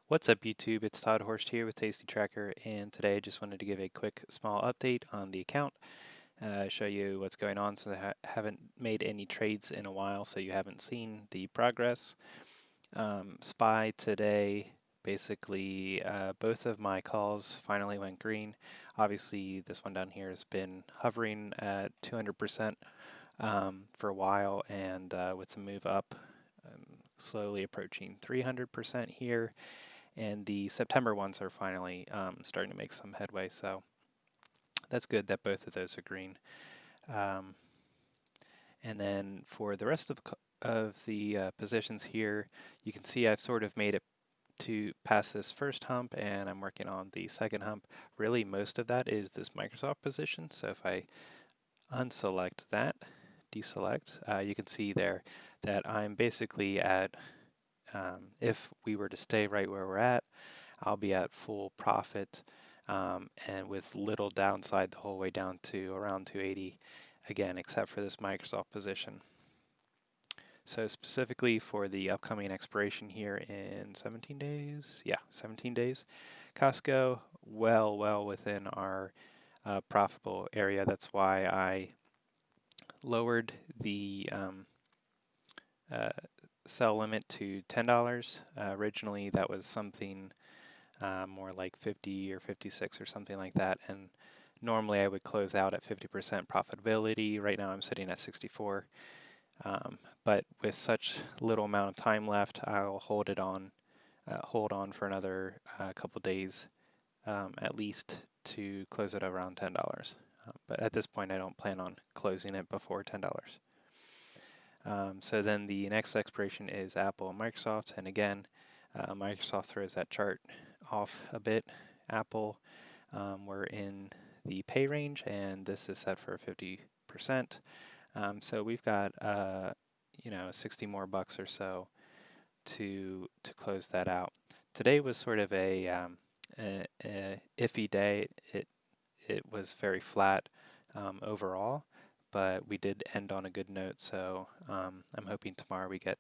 What's up YouTube? It's Todd Horst here with Tasty Tracker, and today I just wanted to give a quick small update on the account, show you what's going on since I haven't made any trades in a while, so you haven't seen the progress. SPY today, basically both of my calls finally went green. Obviously this one down here has been hovering at 200% for a while, and with the move up, slowly approaching 300% here. And the September ones are finally starting to make some headway, so that's good that both of those are green. And then for the rest of the positions here, you can see I've sort of made it to pass this first hump, and I'm working on the second hump. Really, most of that is this Microsoft position, so if I unselect that, deselect, you can see there that I'm basically at, if we were to stay right where we're at, I'll be at full profit and with little downside the whole way down to around 280 again, except for this Microsoft position. So specifically for the upcoming expiration here in 17 days, 17 days, Costco well within our profitable area. That's why I lowered the sell limit to $10. Originally that was something more like 50 or 56 or something like that, and normally I would close out at 50% profitability. Right now I'm sitting at 64, but with such little amount of time left, I'll hold on for another couple days at least to close it around $10. But at this point I don't plan on closing it before $10. So then the next expiration is Apple and Microsoft, and again Microsoft throws that chart off a bit. Apple, we're in the pay range, and this is set for 50%. So we've got 60 more bucks or so to close that out. Today was sort of a iffy day. It was very flat overall, but we did end on a good note. So I'm hoping tomorrow we get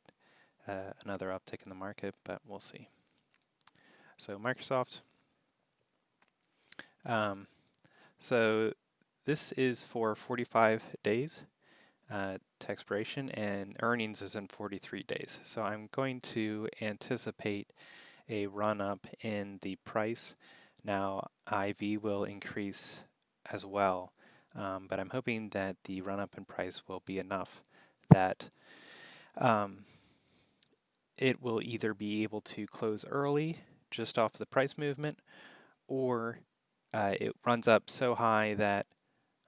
another uptick in the market, but we'll see. So Microsoft. So this is for 45 days to expiration, and earnings is in 43 days. So I'm going to anticipate a run up in the price. Now IV will increase as well, but I'm hoping that the run up in price will be enough that it will either be able to close early just off the price movement, or it runs up so high that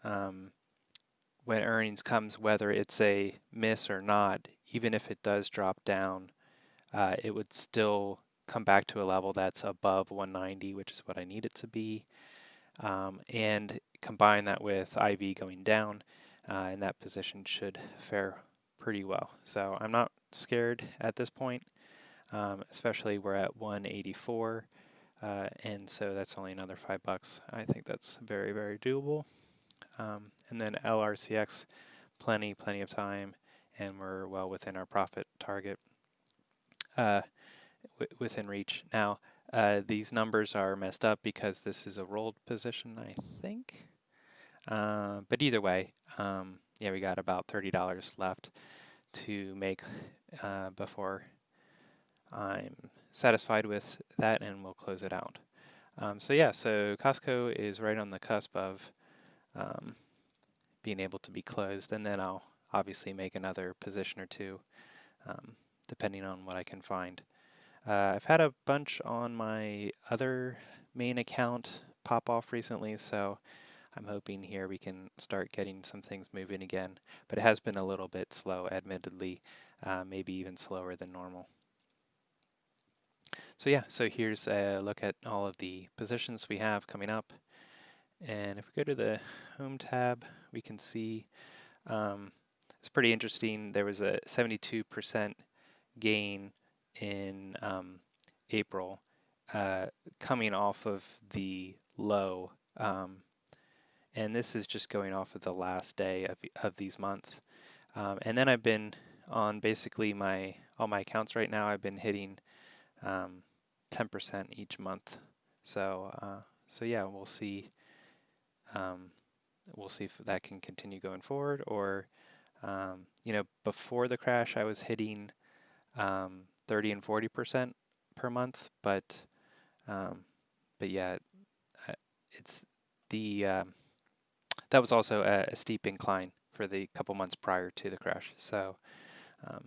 when earnings comes, whether it's a miss or not, even if it does drop down, it would still come back to a level that's above 190, which is what I need it to be. And combine that with IV going down, and that position should fare pretty well. So I'm not scared at this point, especially we're at 184. And so that's only another $5. I think that's very doable. And then LRCX, plenty of time, and we're well within our profit target, within reach. Now, these numbers are messed up because this is a rolled position, I think. But either way, we got about $30 left to make before I'm satisfied with that, and we'll close it out. So Costco is right on the cusp of being able to be closed, and then I'll obviously make another position or two depending on what I can find. I've had a bunch on my other main account pop off recently, so I'm hoping here we can start getting some things moving again, but it has been a little bit slow, admittedly, maybe even slower than normal. So here's a look at all of the positions we have coming up. And if we go to the Home tab, we can see it's pretty interesting. There was a 72% gain in April, coming off of the low. And this is just going off of the last day of these months. And then I've been on basically all my accounts right now. I've been hitting 10% each month. So so yeah, we'll see. We'll see if that can continue going forward, or you know, before the crash, I was hitting 30 and 40% per month, um, but yeah, it's the that was also a steep incline for the couple months prior to the crash. So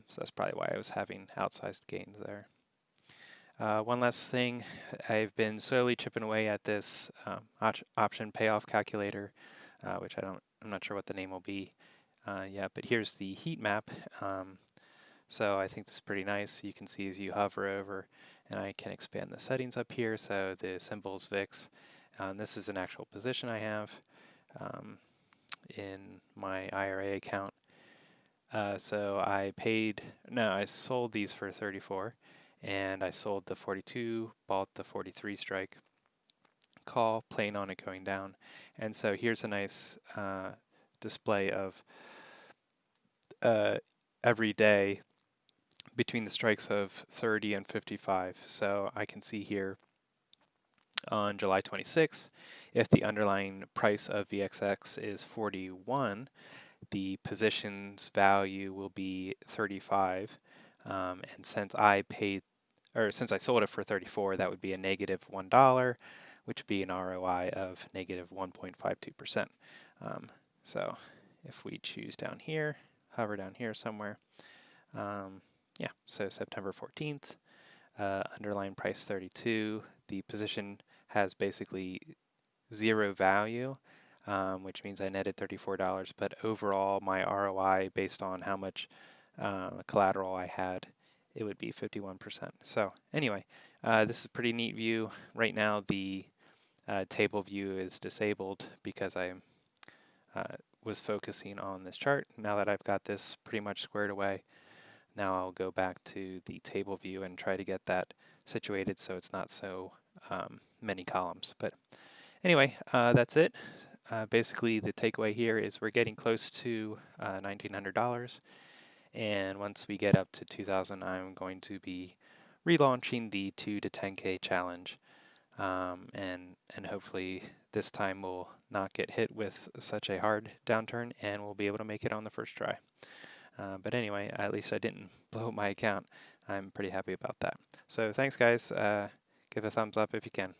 so that's probably why I was having outsized gains there. One last thing, I've been slowly chipping away at this option payoff calculator, which I'm not sure what the name will be yet, but here's the heat map. So I think this is pretty nice. You can see as you hover over, and I can expand the settings up here. So the symbol's VIX. This is an actual position I have in my IRA account. So I sold these for 34, and I sold the 42, bought the 43 strike call, playing on it going down. And so here's a nice display of every day between the strikes of 30 and 55. So I can see here on July 26th, if the underlying price of VXX is 41, the position's value will be 35. And since I sold it for 34, that would be a negative $1, which would be an ROI of negative 1.52%. So if we choose down here, hover down here somewhere, yeah, so September 14th, underlying price 32, the position has basically zero value, which means I netted $34, but overall my ROI based on how much collateral I had, it would be 51%. So anyway, this is a pretty neat view. Right now the table view is disabled because I was focusing on this chart. Now that I've got this pretty much squared away, now I'll go back to the table view and try to get that situated so it's not so many columns. But anyway, that's it. Basically, the takeaway here is we're getting close to $1,900, and once we get up to 2,000, I'm going to be relaunching the 2 to 10K challenge, and hopefully this time we'll not get hit with such a hard downturn, and we'll be able to make it on the first try. But anyway, at least I didn't blow up my account. I'm pretty happy about that. So thanks, guys. Give a thumbs up if you can.